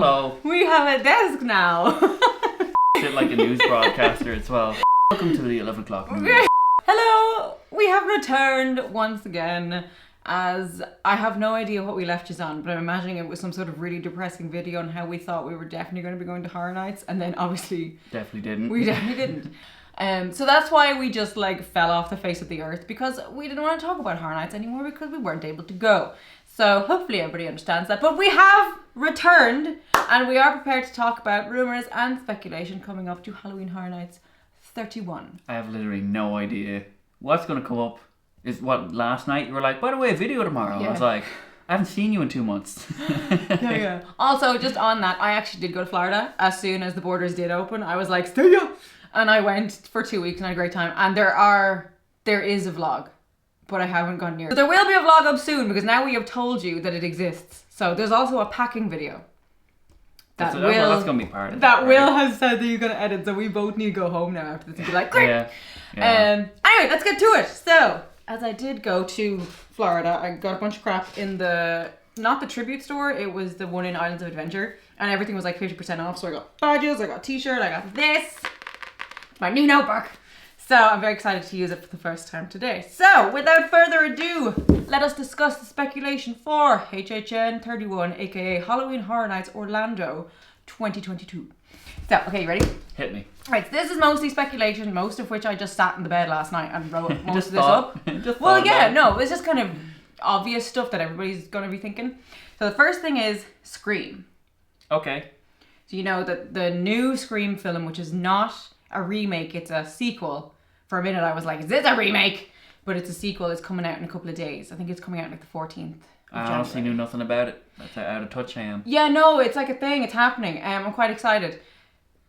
Hello. We have a desk now. Shit like a news broadcaster as well. Welcome to the 11 o'clock news. Hello. We have returned once again, as I have no idea what we left you on, but I'm imagining it was some sort of really depressing video on how we thought we were definitely going to be going to horror nights, and then obviously Definitely didn't. we definitely didn't. So that's why we just like fell off the face of the earth, because we didn't want to talk about horror nights anymore because we weren't able to go. So hopefully everybody understands that. But we have returned, and we are prepared to talk about rumours and speculation coming up to Halloween Horror Nights 31. I have literally no idea what's going to come up. Is what last night you were like, by the way, a video tomorrow. Yeah. I was like, I haven't seen you in 2 months. Yeah. Also, just on that, I actually did go to Florida as soon as the borders did open. I was like, stay up! And I went for 2 weeks and had a great time. And there is a vlog, but I haven't gone near it. But there will be a vlog up soon because now we have told you that it exists. So there's also a packing video. That's going to be part of it. That Will has said that you're going to edit, so we both need to go home now after this and be like, great! Yeah. Anyway, let's get to it. So, as I did go to Florida, I got a bunch of crap in not the tribute store, it was the one in Islands of Adventure, and everything was like 50% off, so I got badges, I got a t-shirt, I got this, my new notebook. So I'm very excited to use it for the first time today. So, without further ado, let us discuss the speculation for HHN 31, aka Halloween Horror Nights Orlando 2022. So, okay, you ready? Hit me. Right, so this is mostly speculation, most of which I just sat in the bed last night and wrote most of this up. Well, yeah, no, it's just kind of obvious stuff that everybody's going to be thinking. So the first thing is Scream. Okay. So you know that the new Scream film, which is not a remake, it's a sequel. For a minute I was like, is this a remake? But it's a sequel, it's coming out in a couple of days. I think it's coming out like the 14th. I honestly knew nothing about it. That's how out of touch I am. Yeah, no, it's like a thing, it's happening. I'm quite excited.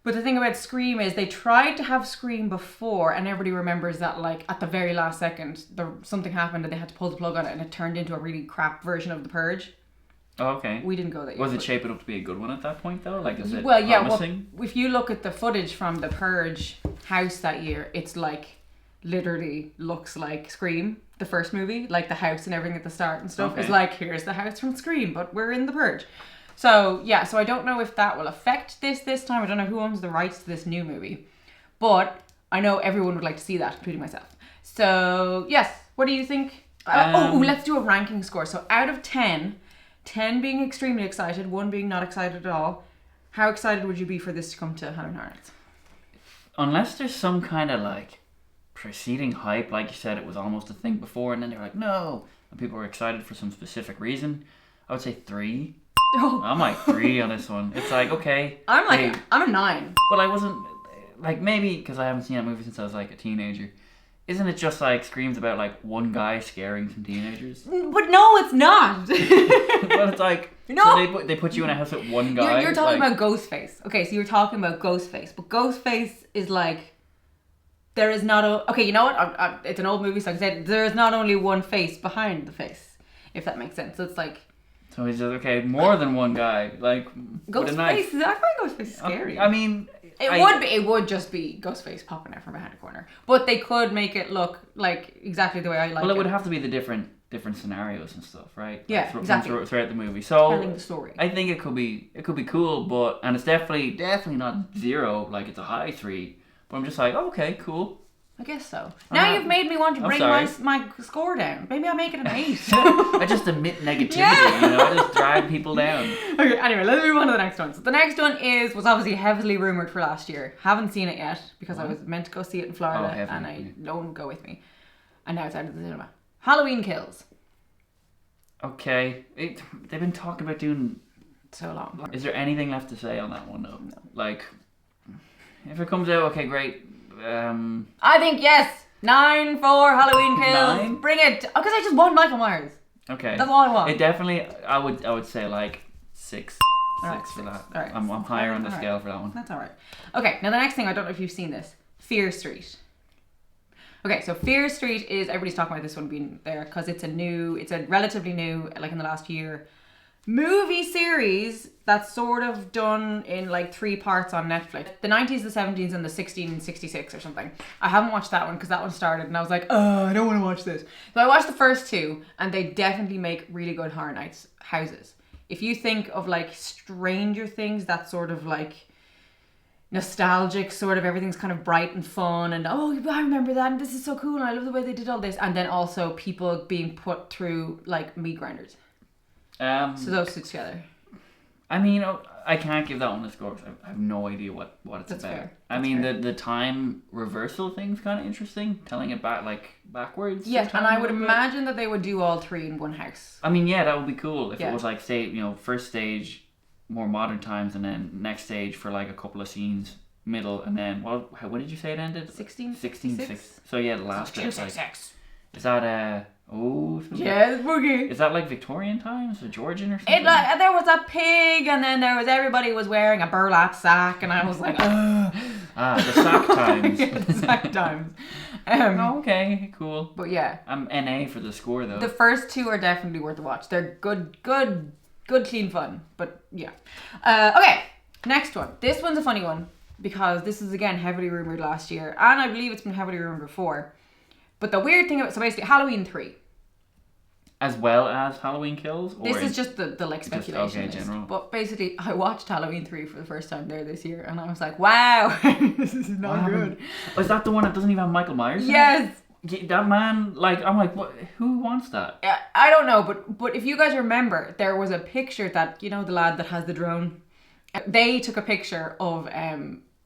But the thing about Scream is they tried to have Scream before, and everybody remembers that like at the very last second something happened and they had to pull the plug on it and it turned into a really crap version of The Purge. Oh, okay. We didn't go there yet. Was it shaping up to be a good one at that point though? Like, is it promising? Well, if you look at the footage from The Purge house that year, it's like literally looks like Scream, the first movie, like the house and everything at the start and stuff is like, here's the house from Scream, but we're in The Purge. So, yeah, so I don't know if that will affect this time. I don't know who owns the rights to this new movie. But I know everyone would like to see that, including myself. So, yes, what do you think? Let's do a ranking score. So, out of 10, 10 being extremely excited, 1 being not excited at all, how excited would you be for this to come to Halloween Horror Nights? Unless there's some kind of, like, preceding hype, like you said, it was almost a thing before, and then they're like, no, and people were excited for some specific reason, I would say 3. Oh. I'm like 3 on this one. It's like, okay. I'm a 9. But I wasn't, like, maybe because I haven't seen that movie since I was like a teenager. Isn't it just like Scream's about like one guy scaring some teenagers? But no, it's not. But it's like, no. So they put you in a house with one guy. You're talking about Ghostface. Okay, so you're talking about Ghostface. But Ghostface is like, there is not okay, you know what? It's an old movie, so I can say there is not only one face behind the face, if that makes sense. So it's like, so he's just, okay, more than one guy, like Ghostface. Is that why Ghostface is scary? I mean, it would just be Ghostface popping out from behind a corner, but they could make it look like exactly the way I like it. Well, it would have to be the different scenarios and stuff, right? Yeah, exactly. Throughout the movie, so telling the story. I think it could be cool, but and it's definitely not 0. Like it's a high 3, but I'm just like, oh, okay, cool. I guess so. Now you've made me want to bring my score down. Maybe I'll make it an 8. I just emit negativity, you know. I just drag people down. Okay, anyway, let's move on to the next one. So the next one was obviously heavily rumoured for last year. Haven't seen it yet because I was meant to go see it in Florida and no one would go with me. And now it's out of the cinema. Halloween Kills. Okay. They've been talking about doing so long. Is there anything left to say on that one though? No. Like, if it comes out, okay, great. I think yes. 9 for Halloween Kills. 9? Bring it. Because I just want Michael Myers. Okay. That's all I want. It definitely. I would say like 6. 6 for that. All right. I'm higher on the scale for that one. That's all right. Okay. Now the next thing, I don't know if you've seen this. Fear Street. Okay, so Fear Street is, everybody's talking about this one being there because it's a relatively new, like in the last year, movie series that's sort of done in like 3 parts on Netflix. The 90s, the 70s, and the 1666 or something. I haven't watched that one because that one started and I was like, oh, I don't want to watch this. So I watched the first 2 and they definitely make really good Horror Nights houses. if you think of like Stranger Things, that sort of like nostalgic sort of, everything's kind of bright and fun and I remember that and this is so cool and I love the way they did all this, and then also people being put through like meat grinders. So those two together. I mean, I can't give that one a score. I have no idea what it's That's about. fair. I mean, the time reversal thing's kind of interesting, telling it backwards. Yes, and I would imagine that they would do all three in one house. I mean, yeah, that would be cool if it was like, say, first stage, more modern times, and then next stage for like a couple of scenes, middle, and then what did you say it ended? 1666. So yeah, the last bit. Like, is that yeah, boogie. Is that like Victorian times or Georgian or something? There was a pig, and then everybody was wearing a burlap sack, and I was like, the sack times. Yeah, the sack times. Okay, cool. But yeah, I'm NA for the score though. The first two are definitely worth a watch. They're good, clean fun. But yeah. Okay, next one. This one's a funny one because this is again heavily rumored last year, and I believe it's been heavily rumored before. But the weird thing about, so basically Halloween 3. As well as Halloween Kills? Or this is just the like speculation list. General. But basically I watched Halloween 3 for the first time there this year, and I was like, wow, this is not good. Oh, is that the one that doesn't even have Michael Myers? Yes. That man, like, I'm like, what? Who wants that? I don't know, but if you guys remember, there was a picture that, the lad that has the drone, they took a picture of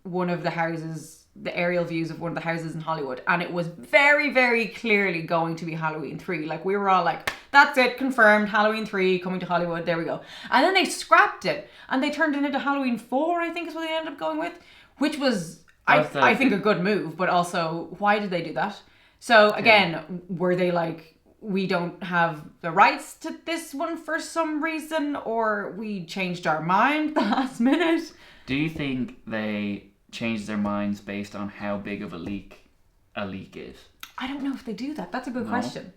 one of the houses, the aerial views of one of the houses in Hollywood, and it was very, very clearly going to be Halloween 3. Like, we were all like, that's it, confirmed, Halloween 3 coming to Hollywood, there we go. And then they scrapped it and they turned it into Halloween 4, I think is what they ended up going with, which was I think a good move, but also why did they do that? So again, were they like, we don't have the rights to this one for some reason, or we changed our mind the last minute? Do you think they changed their minds based on how big of a leak is? I don't know if they do that. That's a good question.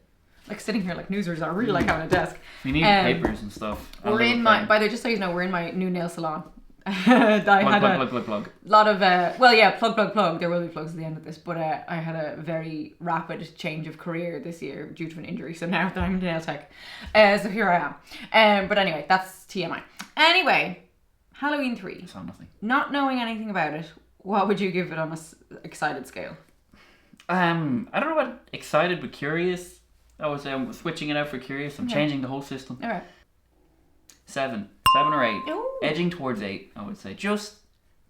Like sitting here like newsers are really like having a desk. We need papers and stuff. We're in my, by the way, just so you know, we're in my new nail salon. Plug. Lot of plug. There will be plugs at the end of this, but I had a very rapid change of career this year due to an injury. So now that I'm in nail tech, so here I am. But anyway, that's TMI. Anyway, Halloween 3. I saw nothing. Not knowing anything about it, what would you give it on a excited scale? I don't know about excited, but curious. I would say I'm switching it out for curious. I'm changing the whole system. All right. 7 or 8. Ooh. Edging towards 8, I would say. Just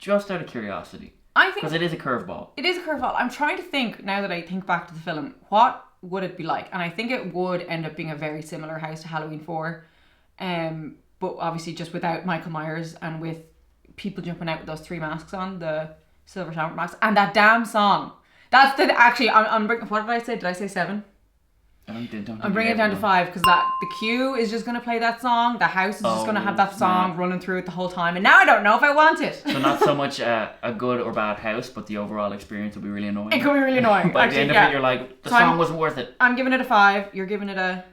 out of curiosity. I think... Because it is a curveball. It is a curveball. I'm trying to think, now that I think back to the film, what would it be like? And I think it would end up being a very similar house to Halloween 4. But obviously just without Michael Myers and with people jumping out with those 3 masks on, the silver shamrock masks. And that damn song. That's the... Actually, I'm what did I say? Did I say 7? I'm bringing it down to 5 because the queue is just going to play that song. The house is just going to have that song running through it the whole time. And now I don't know if I want it. So not so much a good or bad house, but the overall experience will be really annoying. It could be really annoying. By the end of it, you're like, the song wasn't worth it. I'm giving it a 5. You're giving it a...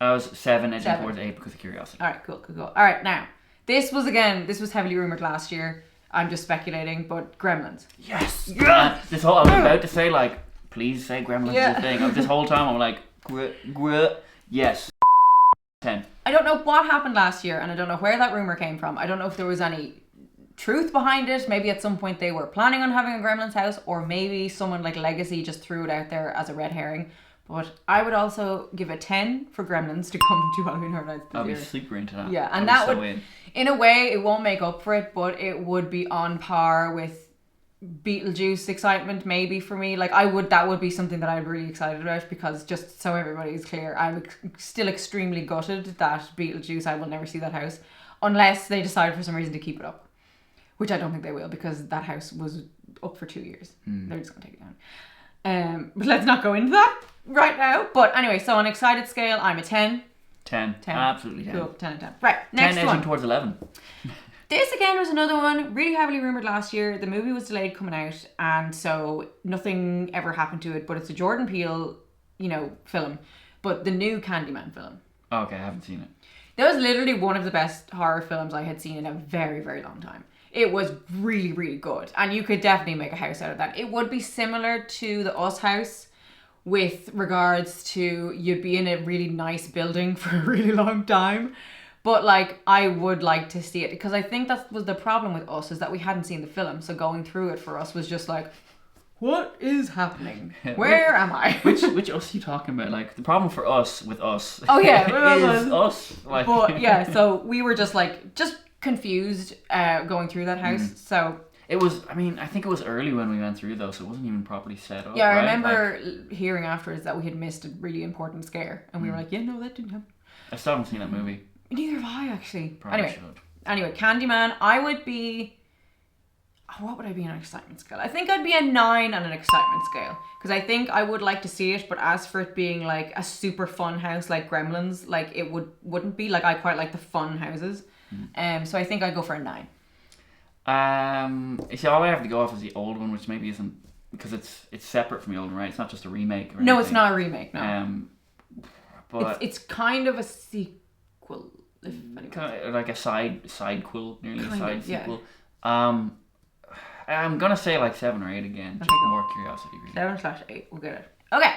I was 7, edging towards 8 because of curiosity. Alright, cool. Alright, now, this was heavily rumoured last year. I'm just speculating, but Gremlins. Yes! I was about to say, like, please say Gremlins is a thing. This whole time I'm like, yes. 10. I don't know what happened last year, and I don't know where that rumour came from. I don't know if there was any truth behind it. Maybe at some point they were planning on having a Gremlins house, or maybe someone like Legacy just threw it out there as a red herring. But I would also give a 10 for Gremlins to come to Halloween Horror Nights this year. I'd be super into that. Yeah, and that would, in a way, it won't make up for it, but it would be on par with Beetlejuice excitement maybe for me. Like that would be something that I'm really excited about, because just so everybody's clear, I'm still extremely gutted that Beetlejuice, I will never see that house unless they decide for some reason to keep it up, which I don't think they will, because that house was up for 2 years. They're just gonna take it down. But let's not go into that right now. But anyway, so on excited scale, I'm a 10. 10. Absolutely 10. Cool. 10 and 10. Right, next 10 one. edging towards 11. This again was another one, really heavily rumoured last year. The movie was delayed coming out, and so nothing ever happened to it, but it's a Jordan Peele, film. But the new Candyman film. Okay, I haven't seen it. That was literally one of the best horror films I had seen in a very, very long time. It was really, really good. And you could definitely make a house out of that. It would be similar to the Us house with regards to you'd be in a really nice building for a really long time. But like, I would like to see it because I think that was the problem with us, is that we hadn't seen the film. So going through it for us was just like, what is happening? Where am I? Which us are you talking about? Like, the problem for us with us. Oh yeah, is us. Like, but yeah, so we were just confused going through that house. So it was. I mean, I think it was early when we went through though, so it wasn't even properly set up. yeah, I right? remember hearing afterwards that we had missed a really important scare, and we were like, yeah, no, that didn't happen. I still haven't seen that movie. Neither have I actually. Probably should. Anyway, Candyman, I would be. What would I be on an excitement scale? I think I'd be a 9 on an excitement scale. Because I think I would like to see it, but as for it being like a super fun house like Gremlins, like it wouldn't be. Like I quite like the fun houses. So I think I'd go for a 9. You see, all I have to go off is the old one, which maybe isn't, because it's separate from the old one, right? It's not just a remake. No, it's not a remake, no. But it's kind of a sequel. Kind of like a sidequel, nearly kind a side of, yeah. sequel. I'm gonna say like 7 or 8 again, just for more curiosity. Really. 7/8, we'll get it. Okay,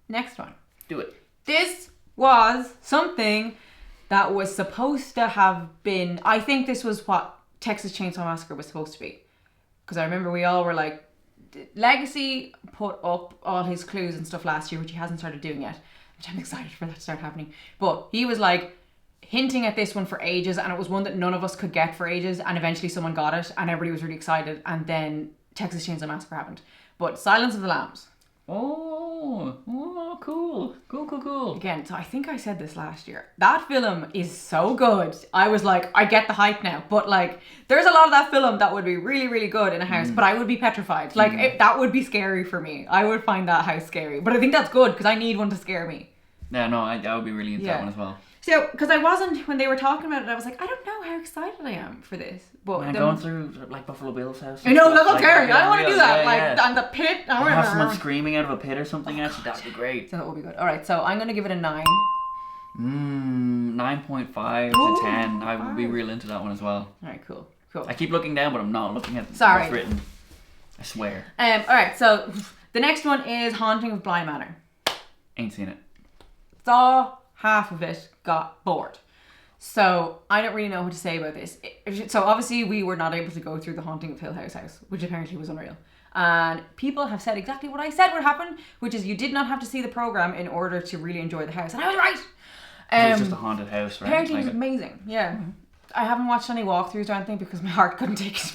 next one. Do it. This was something that was supposed to have been. I think this was what Texas Chainsaw Massacre was supposed to be, because I remember we all were like, Legacy put up all his clues and stuff last year, which he hasn't started doing yet, which I'm excited for that to start happening. But he was like hinting at this one for ages, and it was one that none of us could get for ages, and eventually someone got it and everybody was really excited, and then Texas Chainsaw Massacre happened. But Silence of the Lambs. Oh, cool. Again, so I think I said this last year. That film is so good. I was like, I get the hype now, but like, there's a lot of that film that would be really, really good in a house, but I would be petrified. Like, that would be scary for me. I would find that house scary, but I think that's good because I need one to scare me. Yeah, no, I would be really into that one as well. So, because I wasn't, when they were talking about it, I was like, I don't know how excited I am for this. But I'm going through like Buffalo Bill's house. I know, that's not scary. I don't want to do that. Yeah. And the pit. I have someone screaming out of a pit or something. Actually, that'd be great. So that would be good. All right, so I'm going to give it a 9. 9.5 to 10. I would be real into that one as well. All right, cool. I keep looking down, but I'm not looking at what's written. I swear. All right, so the next one is Haunting of Bly Manor. Ain't seen it. Saw half of it, got bored. So I don't really know what to say about this. So obviously we were not able to go through the Haunting of Hill House house, which apparently was unreal. And people have said exactly what I said would happen, which is you did not have to see the program in order to really enjoy the house. And I was right. It's just a haunted house, right? Apparently it was amazing. Yeah. I haven't watched any walkthroughs or anything because my heart couldn't take it.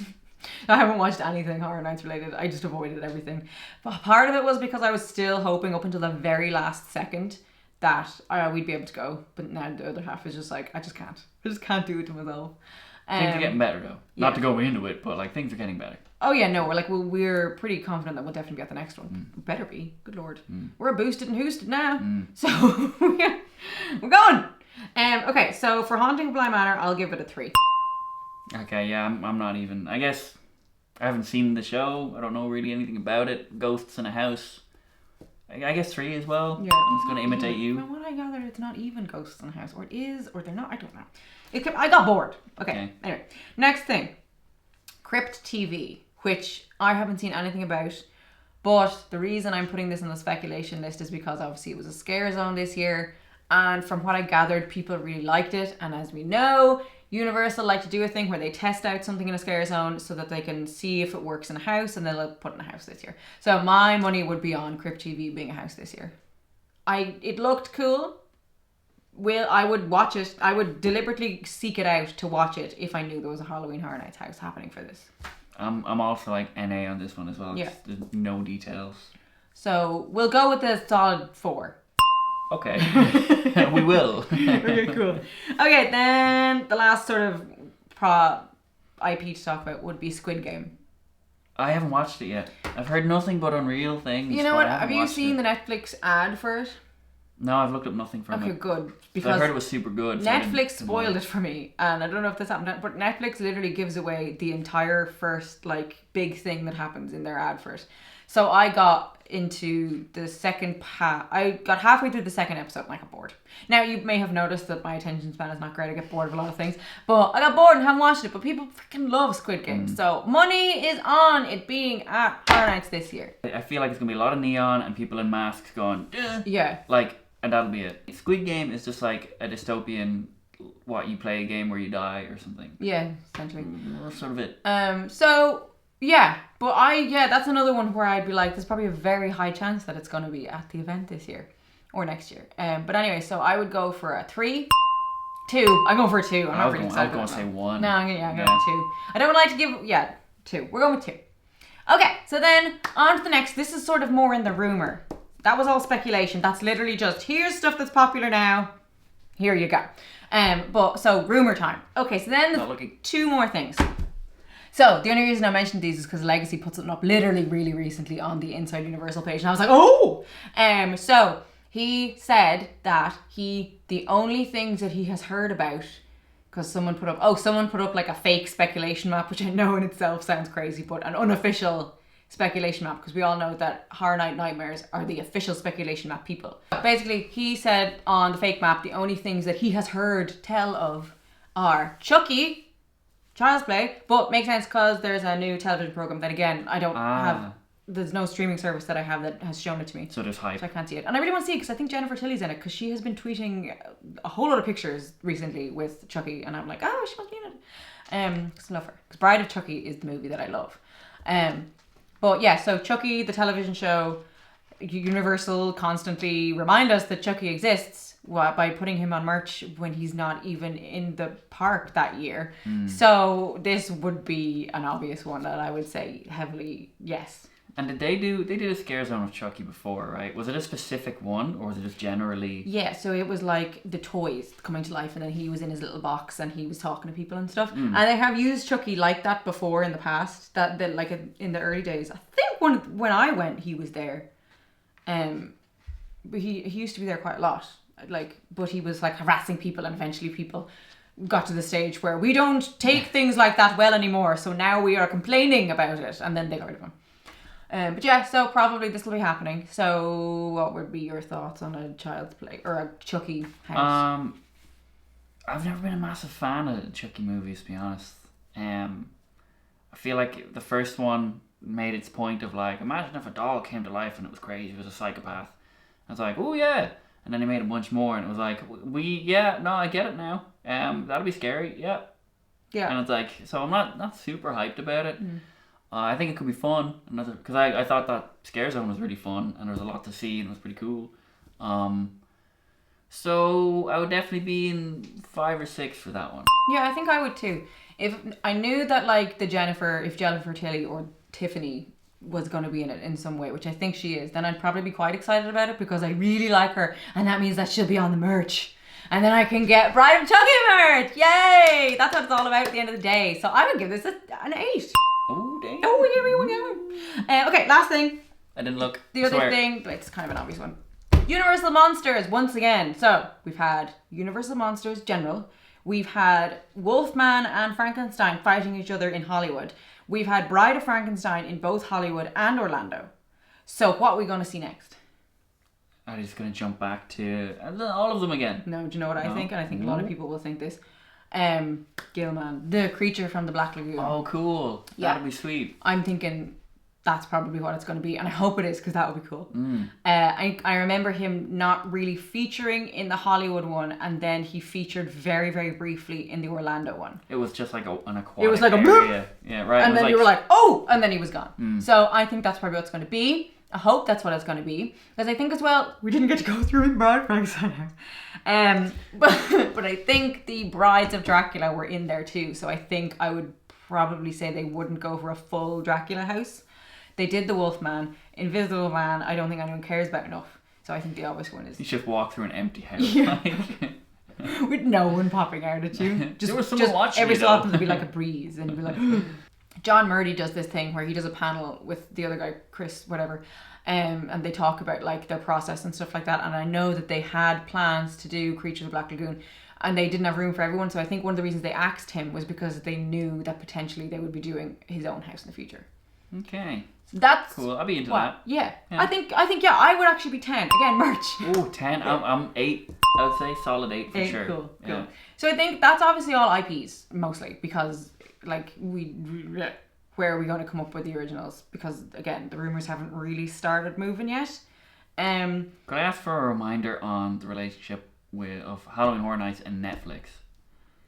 I haven't watched anything Horror Nights related. I just avoided everything. But part of it was because I was still hoping up until the very last second that we'd be able to go, but now the other half is just like, I just can't do it to myself. Things are getting better though. Not to go into it, but like things are getting better. Oh yeah, no, we're pretty confident that we'll definitely be at the next one. Better be, good lord. We're boosted and hoosted now, so yeah, we're going. Okay, so for Haunting of Bly Manor, I'll give it a 3. Okay, yeah, I'm not even. I guess I haven't seen the show. I don't know really anything about it. Ghosts in a house. I guess 3 as well. Yeah. I'm just going to imitate you. From what I gathered, it's not even Ghosts in a House. Or it is, or they're not. I don't know. I got bored. Okay. Anyway, next thing. Crypt TV, which I haven't seen anything about. But the reason I'm putting this on the speculation list is because obviously it was a scare zone this year. And from what I gathered, people really liked it. And as we know, Universal like to do a thing where they test out something in a scare zone so that they can see if it works in a house, and they'll put it in a house this year. So my money would be on Crypt TV being a house this year. It looked cool. I would watch it. I would deliberately seek it out to watch it if I knew there was a Halloween Horror Nights house happening for this. I'm also like NA on this one as well. Yeah. There's no details. So we'll go with the solid 4. Okay. We will. Okay, cool. Okay, then the last sort of IP to talk about would be Squid Game. I haven't watched it yet. I've heard nothing but unreal things. You know what? Have you seen the Netflix ad for it? No, I've looked up nothing from it. Okay, good. Because I heard it was super good. Netflix spoiled it for me, and I don't know if this happened, but Netflix literally gives away the entire first big thing that happens in their ad for it. So I got into the second I got halfway through the second episode and I got bored. Now you may have noticed that my attention span is not great. I get bored of a lot of things, but I got bored and haven't watched it. But people freaking love Squid Game, so money is on it being at Horror Nights this year. I feel like it's gonna be a lot of neon and people in masks going, yeah, and that'll be it. Squid Game is just like a dystopian what, you play a game where you die or something. Yeah, essentially. That's sort of it. So yeah, but that's another one where I'd be like, there's probably a very high chance that it's going to be at the event this year or next year. But anyway, so I would go for a 3. 2. I'm going for a 2. I'm not really excited. I was going to say 1. No, I'm going with 2. I don't like to give 2. We're going with 2. Okay, so then on to the next. This is sort of more in the rumor. That was all speculation. That's literally just, here's stuff that's popular now. Here you go. But so rumor time. Okay, so then there's 2 more things. So the only reason I mentioned these is because Legacy put something up literally really recently on the Inside Universal page, and I was like, oh. So he said that the only things that he has heard about, because someone put up like a fake speculation map, which I know in itself sounds crazy, but an unofficial speculation map, because we all know that Horror Night Nightmares are the official speculation map people. Basically, he said on the fake map, the only things that he has heard tell of are Chucky, Child's Play, but makes sense because there's a new television program that, again, I don't have. There's no streaming service that I have that has shown it to me. So there's hype. So I can't see it. And I really want to see it because I think Jennifer Tilly's in it, because she has been tweeting a whole lot of pictures recently with Chucky, and I'm like, she must be in it. Because I love her. Because Bride of Chucky is the movie that I love. But yeah, so Chucky, the television show, Universal constantly remind us that Chucky exists by putting him on merch when he's not even in the park that year. So this would be an obvious one that I would say heavily yes. And they did a scare zone of Chucky before, right? Was it a specific one, or was it just generally? Yeah, so it was like the toys coming to life, and then he was in his little box and he was talking to people and stuff. And they have used Chucky like that before in the past. That like in the early days. I think when I went, he was there. But he used to be there quite a lot. But he was like harassing people, and eventually people got to the stage where we don't take things like that well anymore. So now we are complaining about it, and then they got rid of him. But yeah, so probably this will be happening. So what would be your thoughts on a Child's Play or a Chucky house? I've never been a massive fan of Chucky movies, to be honest. I feel like the first one made its point of like, imagine if a doll came to life and it was crazy, it was a psychopath. I was like, oh yeah. And then they made a bunch more, and it was like, I get it now. That'll be scary, yeah. Yeah. And it's like, so I'm not super hyped about it. I think it could be fun, because I thought that Scare Zone was really fun, and there was a lot to see, and it was pretty cool. So I would definitely be in 5 or 6 for that one. Yeah, I think I would too. If I knew that like if Jennifer Tilly or Tiffany was going to be in it in some way, which I think she is, then I'd probably be quite excited about it, because I really like her, and that means that she'll be on the merch. And then I can get Bride of Chucky merch! Yay! That's what it's all about at the end of the day. So I would give this an 8. Oh, dang. Oh, give me one. Okay, last thing. I didn't look. The other thing, it's kind of an obvious one. Universal Monsters, once again. So, we've had Universal Monsters General. We've had Wolfman and Frankenstein fighting each other in Hollywood. We've had Bride of Frankenstein in both Hollywood and Orlando. So, what are we going to see next? I'm just going to jump back to all of them again. No, do you know what I think? And I think a lot of people will think this. Gilman, the creature from the Black Lagoon. Oh, cool. Yeah. That'd be sweet. I'm thinking that's probably what it's going to be, and I hope it is, because that would be cool. I remember him not really featuring in the Hollywood one, and then he featured very, very briefly in the Orlando one. It was just like an aquatic It was like area. Yeah, right. And then you were like, oh! And then he was gone. So I think that's probably what it's going to be. I hope that's what it's going to be, because I think as well, we didn't get to go through in Bride of Frankenstein. But I think the Brides of Dracula were in there too, so I think I would probably say they wouldn't go for a full Dracula house. They did the Wolfman. Invisible Man, I don't think anyone cares about enough, so I think the obvious one is... You should walk through an empty house. Yeah. With no one popping out at you. There was someone watching every you, so often there'd be like a breeze, and you'd be like... John Murdy does this thing where he does a panel with the other guy, Chris, whatever, and they talk about like their process and stuff like that. And I know that they had plans to do Creature of the Black Lagoon, and they didn't have room for everyone. So I think one of the reasons they asked him was because they knew that potentially they would be doing his own house in the future. Okay. So that's cool. I'll be into that. Yeah. I think I would actually be 10. Again, merch. Oh, 10. I'm 8. I would say solid 8 for 8, sure. Cool. So I think that's obviously all IPs mostly, because like where are we going to come up with the originals? Because again, the rumors haven't really started moving yet. Could I ask for a reminder on the relationship of Halloween Horror Nights and Netflix?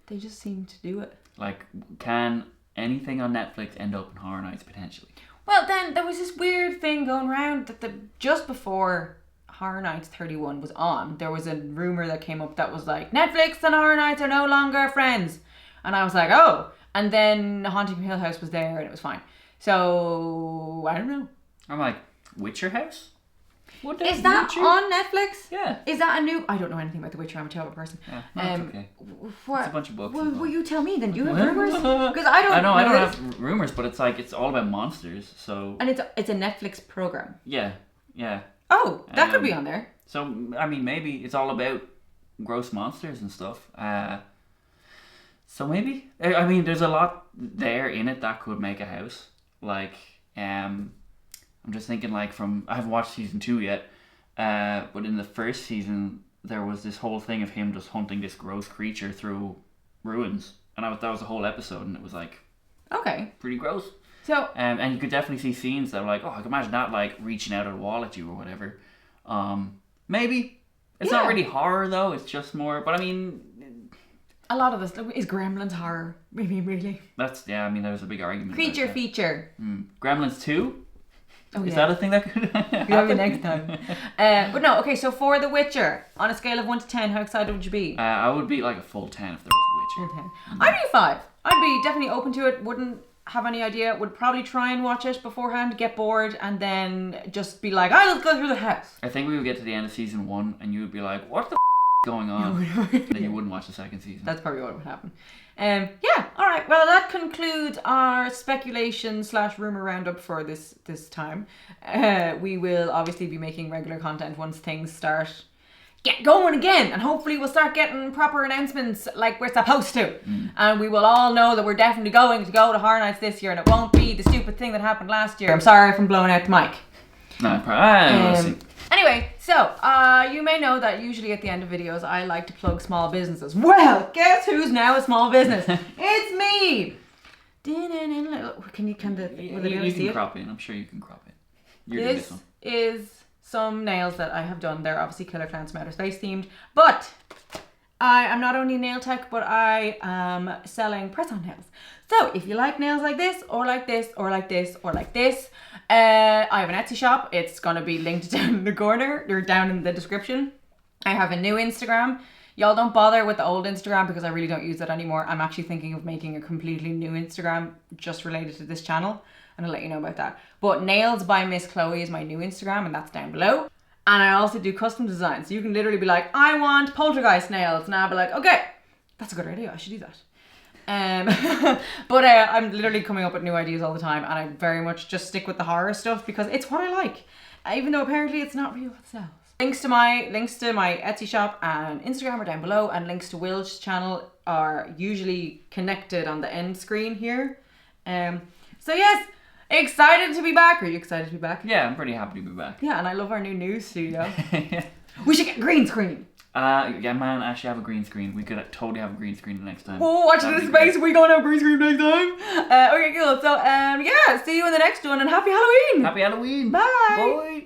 They just seem to do it. Like, can anything on Netflix end up in Horror Nights potentially? Well, then there was this weird thing going around that just before Horror Nights 31 was on, there was a rumor that came up that was like, Netflix and Horror Nights are no longer friends. And I was like, oh. And then Haunting of Hill House was there and it was fine. So, I don't know. I'm like, Witcher House? Is that Witcher? on Netflix? Yeah. Is that a new... I don't know anything about The Witcher. I'm a terrible person. Yeah, that's okay. What? It's a bunch of books. Well, you tell me then. Do you have rumors? Because I don't I don't have rumors, but it's like, it's all about monsters, so... And it's a Netflix program. Yeah. Oh, that could be on there. So, I mean, maybe it's all about gross monsters and stuff. So maybe... I mean, there's a lot there in it that could make a house. Like, I'm just thinking, like, I haven't watched season 2 yet, but in the first season, there was this whole thing of him just hunting this gross creature through ruins. And that was a whole episode, and it was, like... Okay. Pretty gross. So... and you could definitely see scenes that were like, oh, I can imagine that, like, reaching out at a wall at you or whatever. Maybe. It's not really horror, though. It's just more... But, I mean... A lot of this... Is Gremlins horror? Maybe, really? I mean, there's a big argument. Creature feature. Gremlins 2? Oh, Is that a thing that could happen? Maybe next time. But no, okay, so for The Witcher, on a scale of 1 to 10, how excited would you be? I would be like a full 10 if there was a Witcher. Full 10. I'd be 5. I'd be definitely open to it. Wouldn't have any idea. Would probably try and watch it beforehand, get bored, and then just be like, let's go through the house. I think we would get to the end of season 1 and you would be like, what the going on? Then you wouldn't watch the second season. That's probably what would happen. Alright, well that concludes our speculation / rumour roundup for this time. We will obviously be making regular content once things start get going again, and hopefully we'll start getting proper announcements like we're supposed to. And we will all know that we're definitely going to go to Horror Nights this year, and it won't be the stupid thing that happened last year. I'm sorry if I'm blowing out the mic. No, probably. Anyway, so you may know that usually at the end of videos I like to plug small businesses. Well, guess who's now a small business? It's me. Can you kind of... You can crop in. I'm sure you can crop in. You're doing this one. Is some nails that I have done. They're obviously Killer Clowns from Outer Space themed, but I am not only nail tech, but I am selling press-on nails. So if you like nails like this, or like this, or like this, or like this, I have an Etsy shop. It's going to be linked down in the corner, or down in the description. I have a new Instagram. Y'all don't bother with the old Instagram because I really don't use it anymore. I'm actually thinking of making a completely new Instagram just related to this channel, and I'll let you know about that. But Nails by Miss Chloe is my new Instagram, and that's down below. And I also do custom designs. So you can literally be like, I want poltergeist nails. And I'll be like, okay, that's a good idea. I should do that. But I'm literally coming up with new ideas all the time. And I very much just stick with the horror stuff because it's what I like. Even though apparently it's not real, it sells. Links to my Etsy shop and Instagram are down below. And links to Will's channel are usually connected on the end screen here. So yes. Excited to be back. Are you excited to be back? Yeah, I'm pretty happy to be back. Yeah, and I love our new news studio. We should get green screen. Yeah, man, actually have a green screen. We could totally have a green screen the next time. Oh, watch this space. We gonna have green screen next time. Okay, cool. So, yeah, see you in the next one, and happy Halloween. Happy Halloween. Bye. Bye.